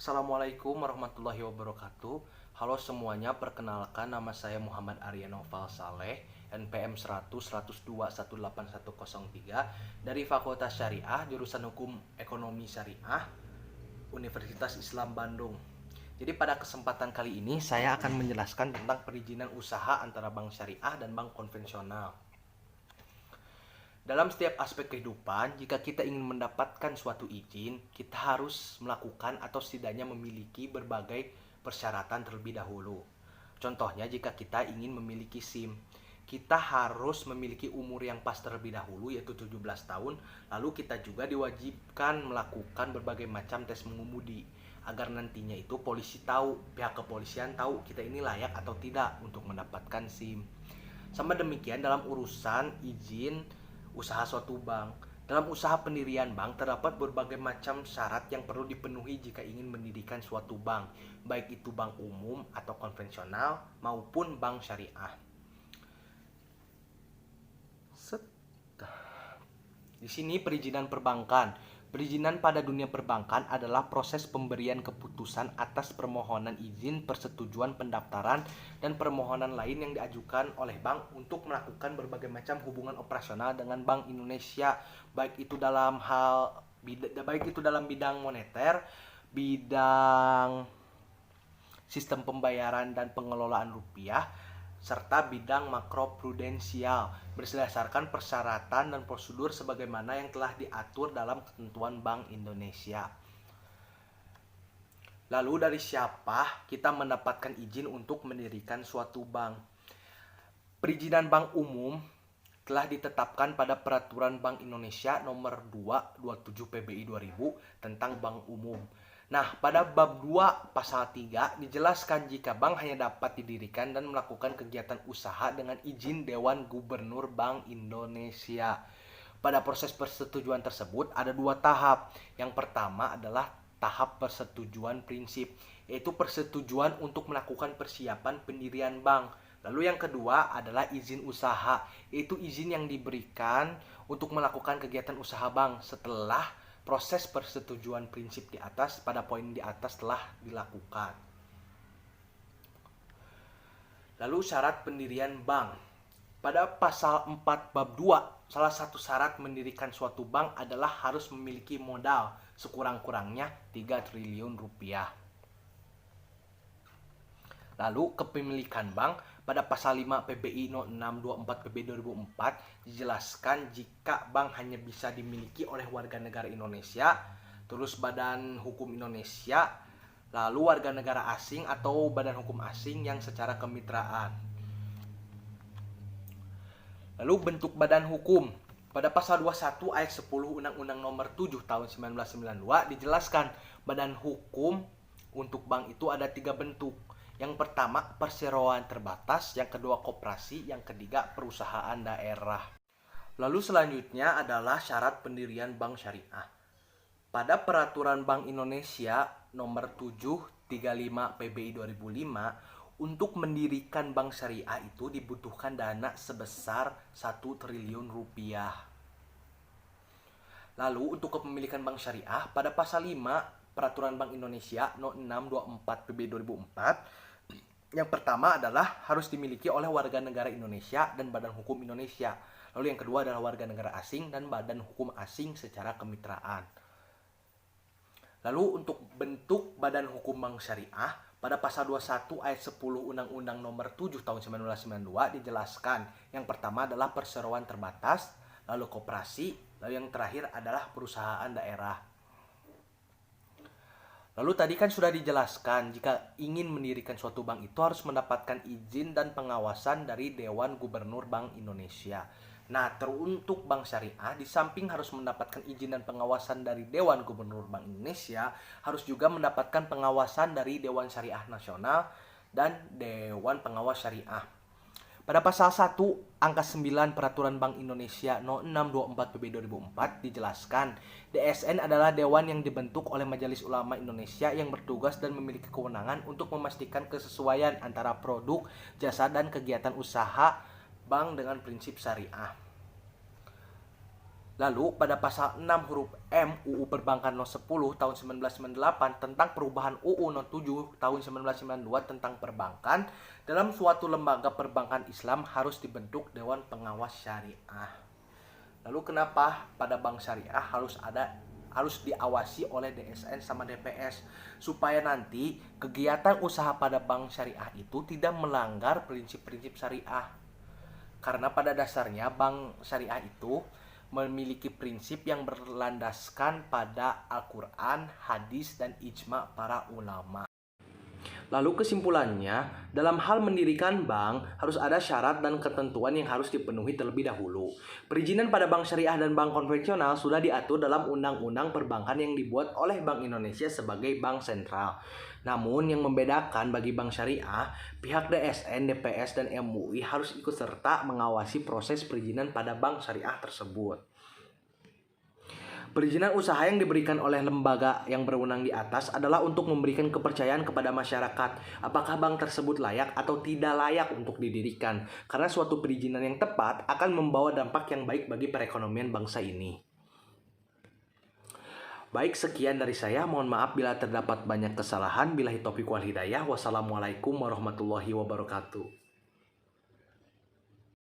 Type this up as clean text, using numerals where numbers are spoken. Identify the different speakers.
Speaker 1: Assalamualaikum warahmatullahi wabarakatuh. Halo semuanya, perkenalkan nama saya Muhammad Arya Noval Saleh, NPM 100 102 18103 dari Fakultas Syariah, jurusan Hukum Ekonomi Syariah, Universitas Islam Bandung. Jadi pada kesempatan kali ini saya akan menjelaskan tentang perizinan usaha antara bank syariah dan bank konvensional. Dalam setiap aspek kehidupan, jika kita ingin mendapatkan suatu izin, kita harus melakukan atau setidaknya memiliki berbagai persyaratan terlebih dahulu. Contohnya, jika kita ingin memiliki SIM, kita harus memiliki umur yang pas terlebih dahulu, yaitu 17 tahun. Lalu kita juga diwajibkan melakukan berbagai macam tes mengemudi, agar nantinya itu pihak kepolisian tahu kita ini layak atau tidak untuk mendapatkan SIM. Sama demikian dalam urusan izin usaha suatu bank. Dalam usaha pendirian bank terdapat berbagai macam syarat yang perlu dipenuhi jika ingin mendirikan suatu bank, baik itu bank umum atau konvensional maupun bank syariah. Di sini perizinan perbankan. Perizinan pada dunia perbankan adalah proses pemberian keputusan atas permohonan izin, persetujuan pendaftaran, dan permohonan lain yang diajukan oleh bank untuk melakukan berbagai macam hubungan operasional dengan Bank Indonesia, baik itu dalam bidang moneter, bidang sistem pembayaran dan pengelolaan rupiah, serta bidang makroprudensial berdasarkan persyaratan dan prosedur sebagaimana yang telah diatur dalam ketentuan Bank Indonesia. Lalu dari siapa kita mendapatkan izin untuk mendirikan suatu bank? Perizinan bank umum telah ditetapkan pada Peraturan Bank Indonesia Nomor 2 27 PBI 2000 tentang bank umum. Nah, pada bab 2 pasal 3 dijelaskan jika bank hanya dapat didirikan dan melakukan kegiatan usaha dengan izin Dewan Gubernur Bank Indonesia. Pada proses persetujuan tersebut ada 2 tahap. Yang pertama adalah tahap persetujuan prinsip, yaitu persetujuan untuk melakukan persiapan pendirian bank. Lalu yang kedua adalah izin usaha, yaitu izin yang diberikan untuk melakukan kegiatan usaha bank setelah proses persetujuan prinsip di atas pada poin di atas telah dilakukan. Lalu syarat pendirian bank. Pada pasal 4 bab 2, salah satu syarat mendirikan suatu bank adalah harus memiliki modal sekurang-kurangnya 3 triliun rupiah. Lalu kepemilikan bank pada pasal 5 PBI 0624 PBI 2004 dijelaskan jika bank hanya bisa dimiliki oleh warga negara Indonesia, terus badan hukum Indonesia, lalu warga negara asing atau badan hukum asing yang secara kemitraan. Lalu bentuk badan hukum. Pada pasal 21 ayat 10 Undang-Undang Nomor 7 tahun 1992 dijelaskan badan hukum untuk bank itu ada 3 bentuk. Yang pertama perseroan terbatas, yang kedua koperasi, yang ketiga perusahaan daerah. Lalu selanjutnya adalah syarat pendirian bank syariah. Pada Peraturan Bank Indonesia Nomor 735 PBI 2005, untuk mendirikan bank syariah itu dibutuhkan dana sebesar 1 triliun rupiah. Lalu untuk kepemilikan bank syariah pada pasal 5 Peraturan Bank Indonesia No. 624 PB 2004, yang pertama adalah harus dimiliki oleh warga negara Indonesia dan badan hukum Indonesia. Lalu yang kedua adalah warga negara asing dan badan hukum asing secara kemitraan. Lalu untuk bentuk badan hukum bank syariah pada pasal 21 ayat 10 Undang-Undang Nomor 7 tahun 1992 dijelaskan yang pertama adalah perseroan terbatas, lalu koperasi, lalu yang terakhir adalah perusahaan daerah. Lalu tadi kan sudah dijelaskan jika ingin mendirikan suatu bank itu harus mendapatkan izin dan pengawasan dari Dewan Gubernur Bank Indonesia. Nah, teruntuk bank syariah di samping harus mendapatkan izin dan pengawasan dari Dewan Gubernur Bank Indonesia, harus juga mendapatkan pengawasan dari Dewan Syariah Nasional dan Dewan Pengawas Syariah. Pada pasal 1 angka 9 Peraturan Bank Indonesia No. 624 PB 2004 dijelaskan DSN adalah dewan yang dibentuk oleh Majelis Ulama Indonesia yang bertugas dan memiliki kewenangan untuk memastikan kesesuaian antara produk, jasa, dan kegiatan usaha bank dengan prinsip syariah. Lalu pada pasal 6 huruf M UU Perbankan No. 10 tahun 1998 tentang perubahan UU No. 7 tahun 1992 tentang perbankan, dalam suatu lembaga perbankan Islam harus dibentuk Dewan Pengawas Syariah. Lalu kenapa pada bank syariah harus diawasi oleh DSN sama DPS, supaya nanti kegiatan usaha pada bank syariah itu tidak melanggar prinsip-prinsip syariah. Karena pada dasarnya bank syariah itu memiliki prinsip yang berlandaskan pada Al-Quran, hadis, dan ijma para ulama. Lalu kesimpulannya, dalam hal mendirikan bank harus ada syarat dan ketentuan yang harus dipenuhi terlebih dahulu. Perizinan pada bank syariah dan bank konvensional sudah diatur dalam Undang-Undang Perbankan yang dibuat oleh Bank Indonesia sebagai bank sentral. Namun yang membedakan bagi bank syariah, pihak DSN, DPS, dan MUI harus ikut serta mengawasi proses perizinan pada bank syariah tersebut. Perizinan usaha yang diberikan oleh lembaga yang berwenang di atas adalah untuk memberikan kepercayaan kepada masyarakat apakah bank tersebut layak atau tidak layak untuk didirikan, karena suatu perizinan yang tepat akan membawa dampak yang baik bagi perekonomian bangsa ini. Baik, sekian dari saya. Mohon maaf bila terdapat banyak kesalahan. Billahi taufiq wal hidayah. Wassalamualaikum warahmatullahi wabarakatuh.